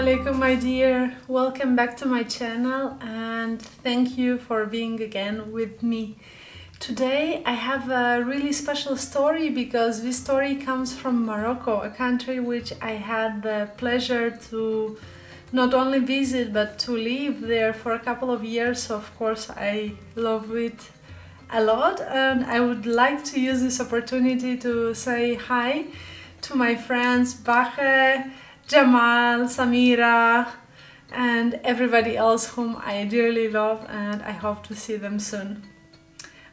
alaikum, my dear. Welcome back to my channel and thank you for being again with me. Today I have a really special story because this story comes from Morocco, a country which I had the pleasure to not only visit but to live there for a couple of years. So of course I love it a lot, and I would like to use this opportunity to say hi to my friends Bache, Jamal, Samira, and everybody else whom I dearly love, and I hope to see them soon.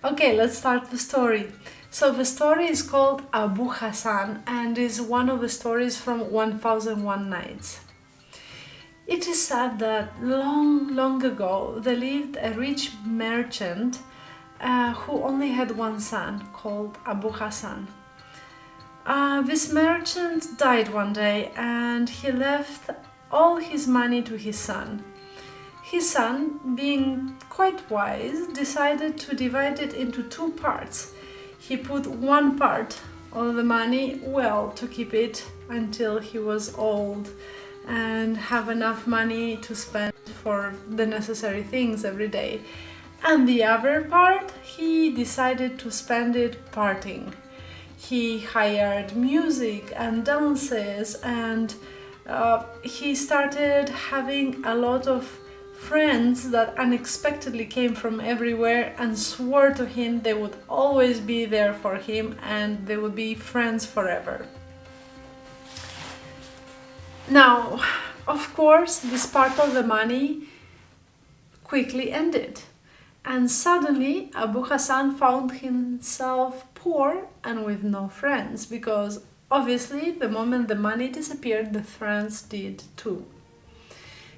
Okay, let's start the story. So the story is called Abu Hasan and is one of the stories from 1001 Nights. It is said that long ago there lived a rich merchant who only had one son called Abu Hasan. This merchant died one day and he left all his money to his son. His son, being quite wise, decided to divide it into two parts. He put one part of the money well to keep it until he was old and have enough money to spend for the necessary things every day. And the other part, he decided to spend it partying. He hired music and dances, and he started having a lot of friends that unexpectedly came from everywhere and swore to him they would always be there for him and they would be friends forever. Now, of course, this part of the money quickly ended. And suddenly Abu Hasan found himself poor and with no friends, because obviously the moment the money disappeared, the friends did too.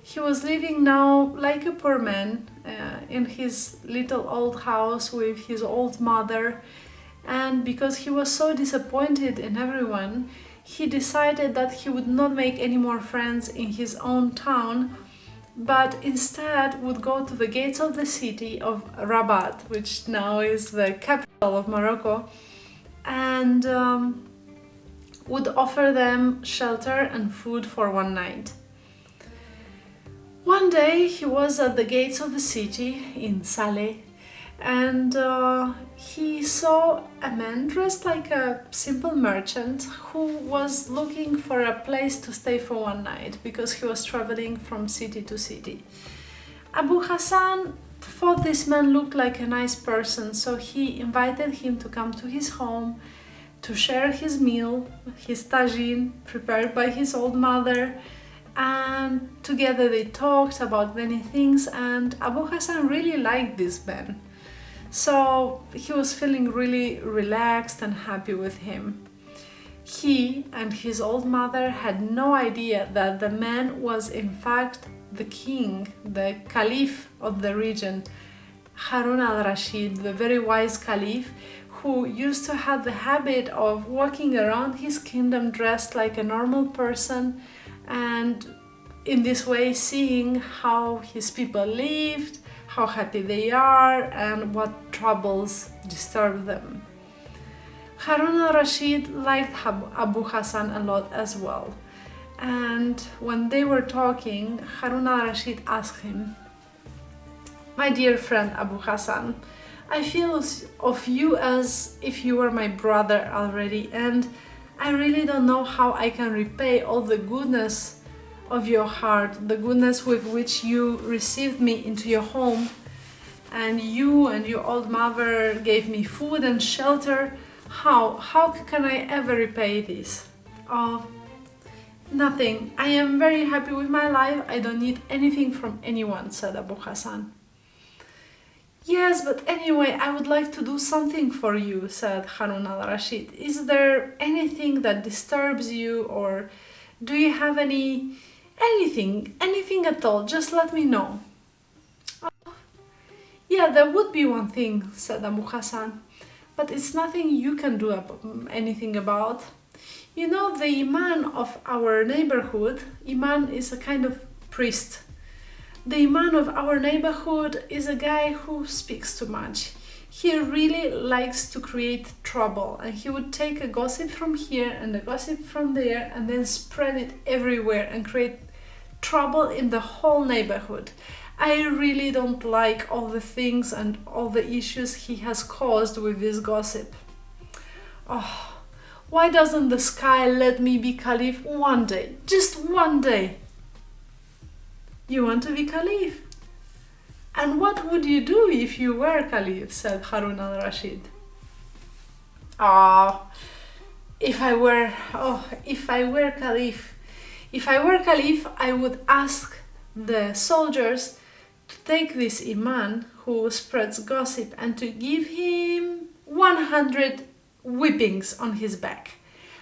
He was living now like a poor man in his little old house with his old mother, and because he was so disappointed in everyone, he decided that he would not make any more friends in his own town, but instead would go to the gates of the city of Rabat, which now is the capital of Morocco, and would offer them shelter and food for one night. One day he was at the gates of the city in Saleh, and he saw a man dressed like a simple merchant who was looking for a place to stay for one night because he was traveling from city to city. Abu Hasan thought this man looked like a nice person, so he invited him to come to his home to share his meal, his tagine prepared by his old mother, and together they talked about many things, and Abu Hasan really liked this man. So he was feeling really relaxed and happy with him. He and his old mother had no idea that the man was in fact the king, the Caliph of the region, Harun al-Rashid, the very wise Caliph, who used to have the habit of walking around his kingdom dressed like a normal person, and in this way seeing how his people lived, how happy they are, and what troubles disturb them. Harun al-Rashid liked Abu Hasan a lot as well, and when they were talking, Harun al-Rashid asked him, "My dear friend Abu Hasan, I feel of you as if you were my brother already, and I really don't know how I can repay all the goodness of your heart, the goodness with which you received me into your home, and you and your old mother gave me food and shelter. How can I ever repay this?" "Oh, nothing. I am very happy with my life. I don't need anything from anyone," said Abu Hasan. "Yes, but anyway, I would like to do something for you," said Harun al-Rashid. "Is there anything that disturbs you, or do you have anything at all? Just let me know." "Oh, yeah, there would be one thing," said Abu Hasan, "but it's nothing you can do anything about. You know, the imam of our neighborhood, imam is a kind of priest. The imam of our neighborhood is a guy who speaks too much. He really likes to create trouble, and he would take a gossip from here and a gossip from there and then spread it everywhere and create trouble in the whole neighborhood. I really don't like all the things and all the issues he has caused with this gossip. Oh, why doesn't the sky let me be Caliph one day? Just one day. You want to be Caliph? And what would you do if you were Caliph? Said Harun al-Rashid. If I were Caliph, I would ask the soldiers to take this imam who spreads gossip and to give him 100 whippings on his back.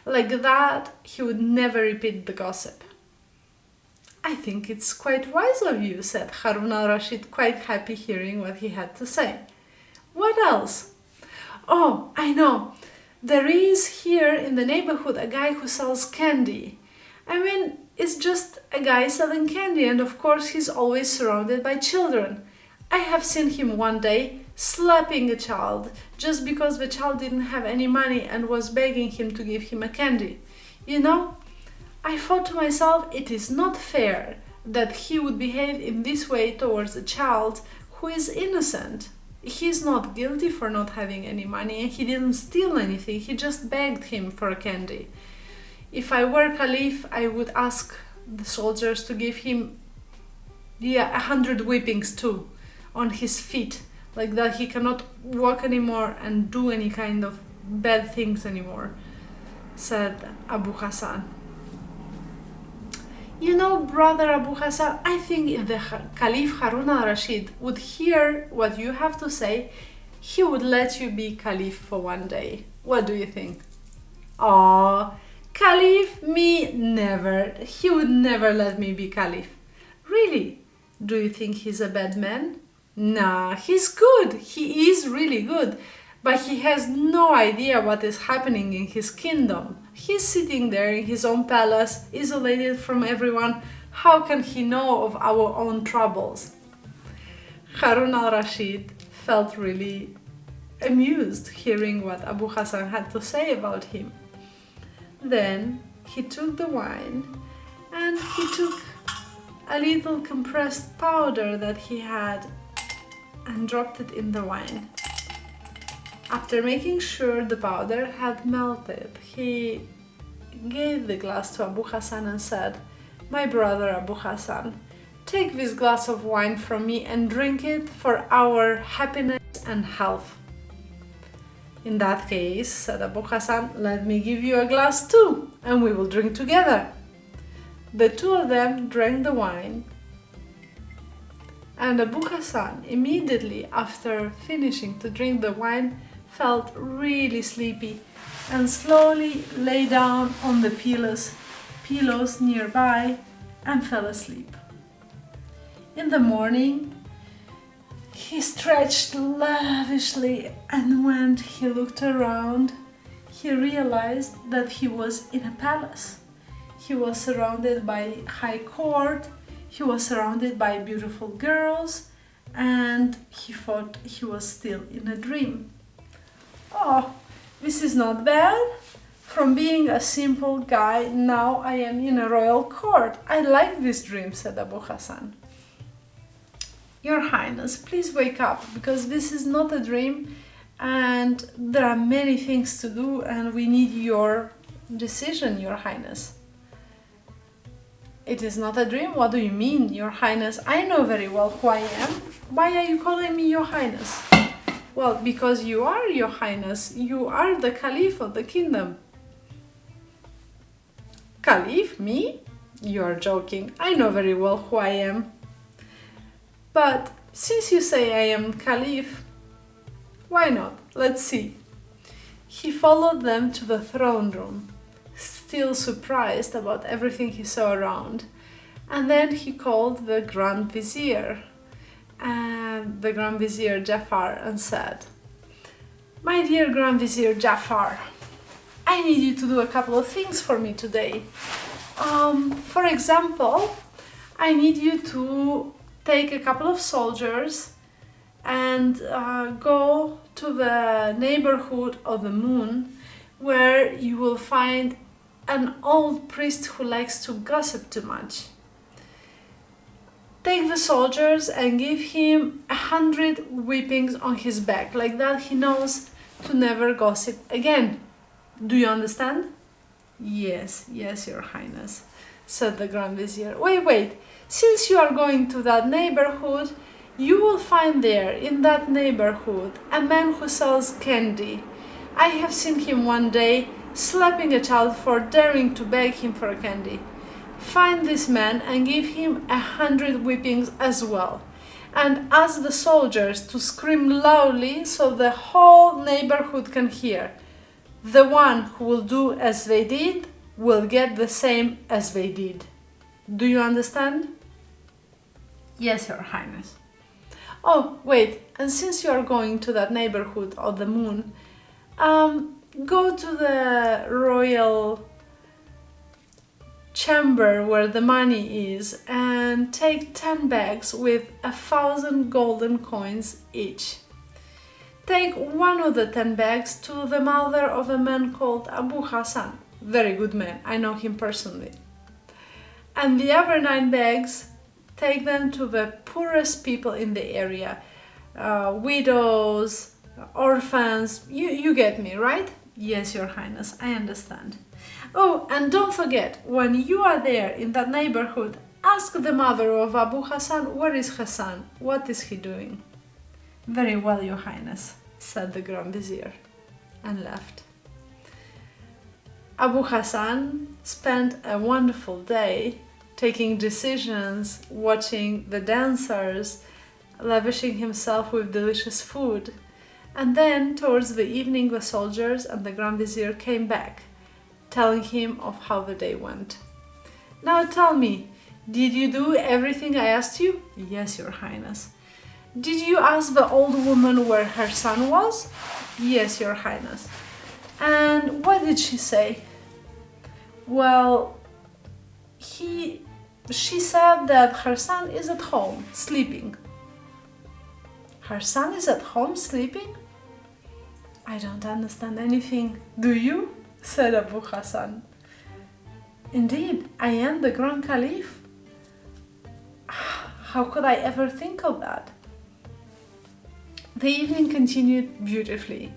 Like that, he would never repeat the gossip. I think it's quite wise of you, said Harun al-Rashid, quite happy hearing what he had to say. What else? Oh, I know. There is here in the neighborhood a guy who sells candy. I mean, it's just a guy selling candy, and of course he's always surrounded by children. I have seen him one day slapping a child just because the child didn't have any money and was begging him to give him a candy. You know, I thought to myself, it is not fair that he would behave in this way towards a child who is innocent. He's not guilty for not having any money and he didn't steal anything, he just begged him for a candy. If I were Caliph, I would ask the soldiers to give him 100 whippings too on his feet, like that he cannot walk anymore and do any kind of bad things anymore, said Abu Hasan. You know, brother Abu Hasan, I think if the Caliph Harun al-Rashid would hear what you have to say, he would let you be Caliph for one day. What do you think? Oh, Caliph? Me? Never. He would never let me be Caliph. Really? Do you think he's a bad man? Nah, he's good. He is really good. But he has no idea what is happening in his kingdom. He's sitting there in his own palace, isolated from everyone. How can he know of our own troubles? Harun al-Rashid felt really amused hearing what Abu Hasan had to say about him. Then he took the wine and he took a little compressed powder that he had and dropped it in the wine. After making sure the powder had melted, he gave the glass to Abu Hasan and said, "My brother Abu Hasan, take this glass of wine from me and drink it for our happiness and health." "In that case," said Abu Hasan, "let me give you a glass too, and we will drink together." The two of them drank the wine, and Abu Hasan, immediately after finishing to drink the wine, felt really sleepy and slowly lay down on the pillows nearby and fell asleep. In the morning, he stretched lavishly, and when he looked around, he realized that he was in a palace. He was surrounded by high court, he was surrounded by beautiful girls, and he thought he was still in a dream. "Oh, this is not bad. From being a simple guy, now I am in a royal court. I like this dream," said Abu Hasan. "Your Highness, please wake up, because this is not a dream and there are many things to do and we need your decision, Your Highness." "It is not a dream? What do you mean, Your Highness? I know very well who I am. Why are you calling me Your Highness?" "Well, because you are, Your Highness. You are the Caliph of the kingdom." "Caliph? Me? You are joking. I know very well who I am. But since you say I am Caliph, why not? Let's see." He followed them to the throne room, still surprised about everything he saw around, and then he called the Grand Vizier, and the Grand Vizier Jafar, and said, "My dear Grand Vizier Jafar, I need you to do a couple of things for me today. For example, I need you to take a couple of soldiers and go to the neighborhood of the moon, where you will find an old priest who likes to gossip too much. take the soldiers and give him 100 whippings on his back. Like that he knows to never gossip again. Do you understand? Yes, yes, Your Highness, said the Grand Vizier. Wait, since you are going to that neighborhood, you will find there, in that neighborhood, a man who sells candy. I have seen him one day slapping a child for daring to beg him for a candy. Find this man and give him 100 whippings as well. And ask the soldiers to scream loudly so the whole neighborhood can hear. The one who will do as they did will get the same as they did. Do you understand? Yes, Your Highness. Oh, wait, and since you are going to that neighborhood of the moon, go to the royal chamber where the money is and take 10 bags with 1,000 golden coins each. Take one of the 10 bags to the mother of a man called Abu Hasan. Very good man, I know him personally. And the other 9 bags, take them to the poorest people in the area. Widows, orphans, you get me, right? Yes, Your Highness, I understand. Oh, and don't forget, when you are there in that neighborhood, ask the mother of Abu Hasan, where is Hasan? What is he doing? Very well, Your Highness, said the Grand Vizier, and left. Abu Hasan spent a wonderful day taking decisions, watching the dancers, lavishing himself with delicious food. And then, towards the evening, the soldiers and the Grand Vizier came back, telling him of how the day went. Now tell me, did you do everything I asked you? Yes, Your Highness. Did you ask the old woman where her son was? Yes, Your Highness. And what did she say? Well, she said that her son is at home, sleeping. Her son is at home, sleeping? I don't understand anything. Do you? Said Abu Hasan. Indeed, I am the Grand Caliph. How could I ever think of that? The evening continued beautifully,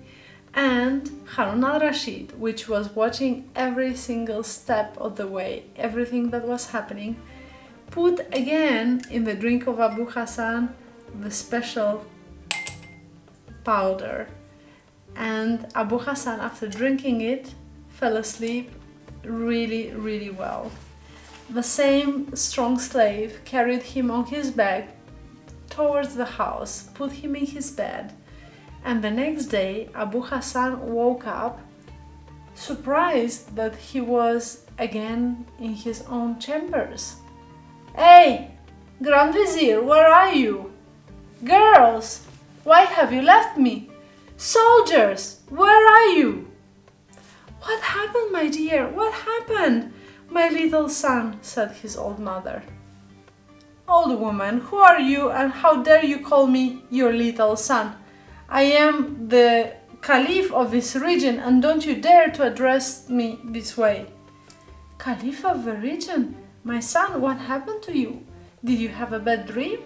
and Harun al-Rashid, which was watching every single step of the way, everything that was happening, put again in the drink of Abu Hasan the special powder. And Abu Hasan, after drinking it, fell asleep really well. The same strong slave carried him on his back towards the house, put him in his bed, and the next day Abu Hasan woke up surprised that he was again in his own chambers. Hey, Grand Vizier, where are you? Girls, why have you left me? Soldiers, where are you? What happened, my dear? What happened? My little son, said his old mother. Old woman, who are you and how dare you call me your little son? I am the Caliph of this region and don't you dare to address me this way. Caliph of the region? My son, what happened to you? Did you have a bad dream?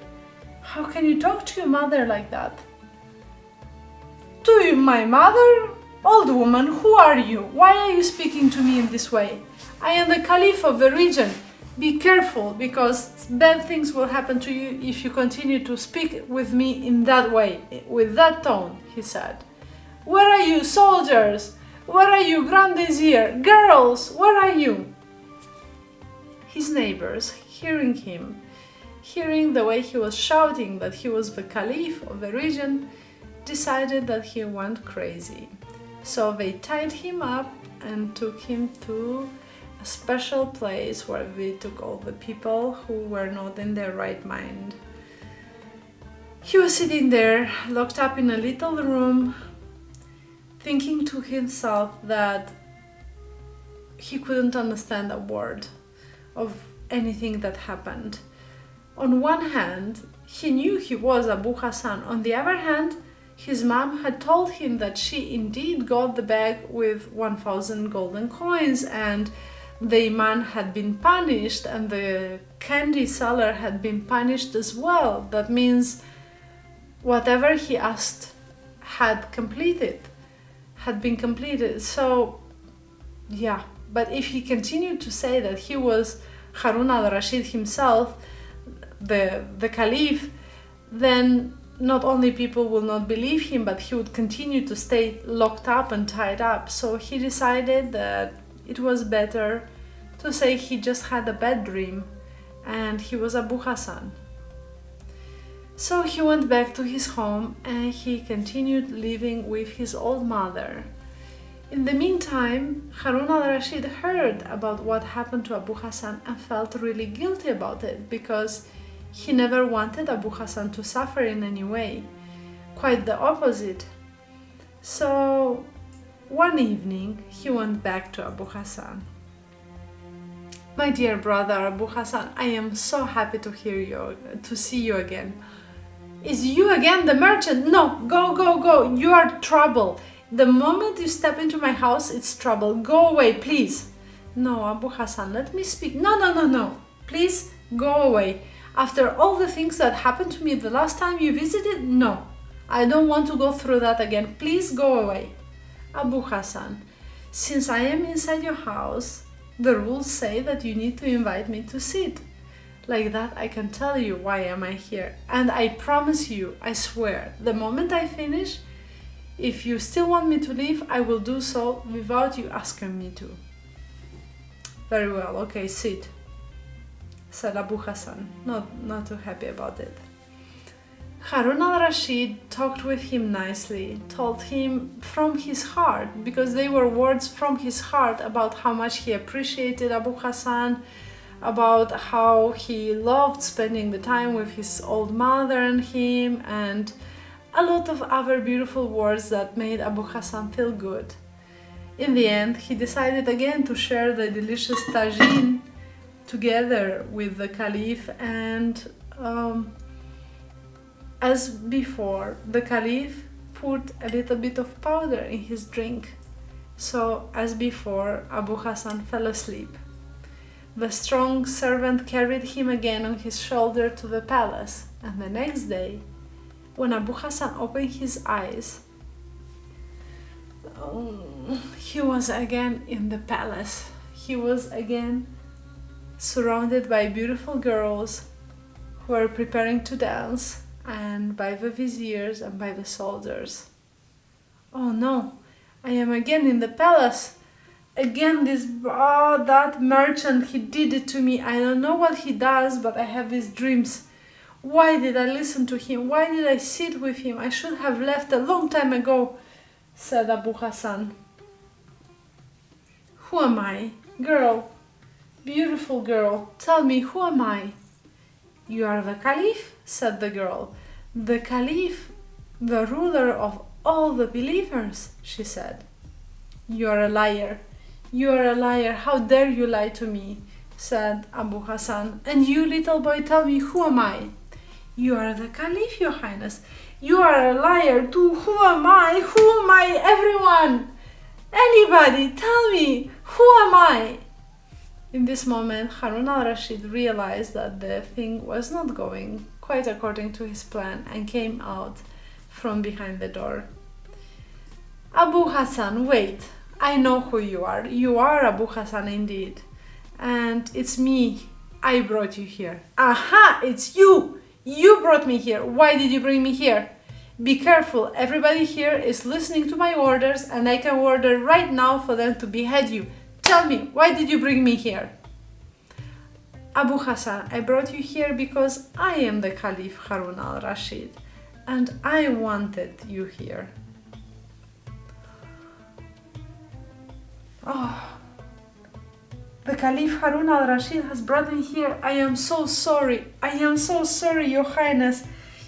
How can you talk to your mother like that? To you, my mother? Old woman, who are you? Why are you speaking to me in this way? I am the Caliph of the region. Be careful, because bad things will happen to you if you continue to speak with me in that way, with that tone, he said. Where are you, soldiers? Where are you, Grand Vizier? Girls, where are you? His neighbors, hearing him, hearing the way he was shouting that he was the Caliph of the region, decided that he went crazy. So they tied him up and took him to a special place where they took all the people who were not in their right mind. He was sitting there, locked up in a little room, thinking to himself that he couldn't understand a word of anything that happened. On one hand, he knew he was Abu Hasan. On the other hand, his mom had told him that she indeed got the bag with 1,000 golden coins and the imam had been punished and the candy seller had been punished as well. That means whatever he asked had been completed. So yeah, but if he continued to say that he was Harun al-Rashid himself, the Caliph, then not only people will not believe him, but he would continue to stay locked up and tied up. So he decided that it was better to say he just had a bad dream and he was Abu Hasan. So he went back to his home and he continued living with his old mother. In the meantime, Harun al-Rashid heard about what happened to Abu Hasan and felt really guilty about it because he never wanted Abu Hasan to suffer in any way. Quite the opposite. So one evening he went back to Abu Hasan. "My dear brother Abu Hasan, I am so happy to see you again." "Is you again the merchant?" "No, go, you are trouble. The moment you step into my house, it's trouble. Go away, please." "No, Abu Hasan, let me speak." No. Please go away. After all the things that happened to me the last time you visited, no. I don't want to go through that again. Please go away." "Abu Hasan, since I am inside your house, the rules say that you need to invite me to sit. Like that I can tell you why am I here. And I promise you, I swear, the moment I finish, if you still want me to leave, I will do so without you asking me to." "Very well, okay, sit," said Abu Hasan, not too happy about it. Harun al-Rashid talked with him nicely, told him from his heart, because they were words from his heart, about how much he appreciated Abu Hasan, about how he loved spending the time with his old mother and him, and a lot of other beautiful words that made Abu Hasan feel good. In the end, he decided again to share the delicious tagine together with the Caliph, and as before, the Caliph put a little bit of powder in his drink. So, as before, Abu Hasan fell asleep. The strong servant carried him again on his shoulder to the palace, and the next day, when Abu Hasan opened his eyes, he was again in the palace. He was again surrounded by beautiful girls who were preparing to dance, and by the viziers and by the soldiers. "Oh no, I am again in the palace. Again that merchant, he did it to me. I don't know what he does, but I have these dreams. Why did I listen to him? Why did I sit with him? I should have left a long time ago," said Abu Hasan. "Who am I? Girl, beautiful girl, tell me, who am I?" "You are the Caliph," said the girl. "The Caliph, the ruler of all the believers," she said. "You are a liar. You are a liar. How dare you lie to me?" said Abu Hasan. "And you, little boy, tell me, who am I?" "You are the Caliph, your highness." "You are a liar too. Who am I? Who am I? Everyone! Anybody, tell me, who am I?" In this moment, Harun al-Rashid realized that the thing was not going quite according to his plan and came out from behind the door. "Abu Hasan, wait. I know who you are. You are Abu Hasan indeed. And it's me. I brought you here." "Aha! It's you! You brought me here. Why did you bring me here?" "Be careful. Everybody here is listening to my orders, and I can order right now for them to behead you. Tell me, why did you bring me here?" "Abu Hasan, I brought you here because I am the Caliph Harun al-Rashid, and I wanted you here." "Oh, the Caliph Harun al-Rashid has brought me here. I am so sorry. I am so sorry, your highness.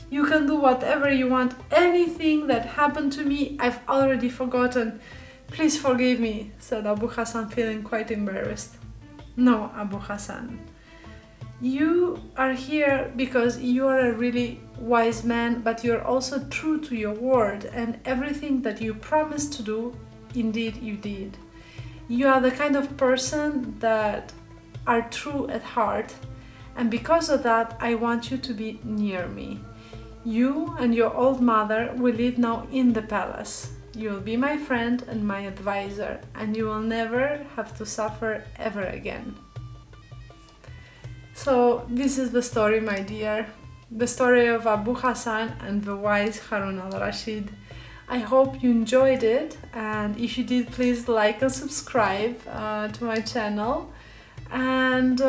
You can do whatever you want. Anything that happened to me, I've already forgotten. Please forgive me," said Abu Hasan, feeling quite embarrassed. "No, Abu Hasan. You are here because you are a really wise man, but you're also true to your word, and everything that you promised to do, indeed you did. You are the kind of person that are true at heart, and because of that, I want you to be near me. You and your old mother will live now in the palace. You will be my friend and my advisor, and you will never have to suffer ever again. So this is the story, my dear. The story of Abu Hasan and the wise Harun al-Rashid. I hope you enjoyed it, and if you did, please like and subscribe to my channel. And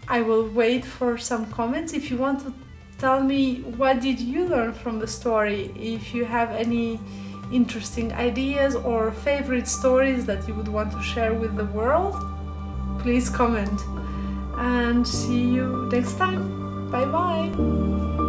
I will wait for some comments. If you want to tell me what did you learn from the story, if you have any interesting ideas or favorite stories that you would want to share with the world, please comment. And see you next time. Bye bye.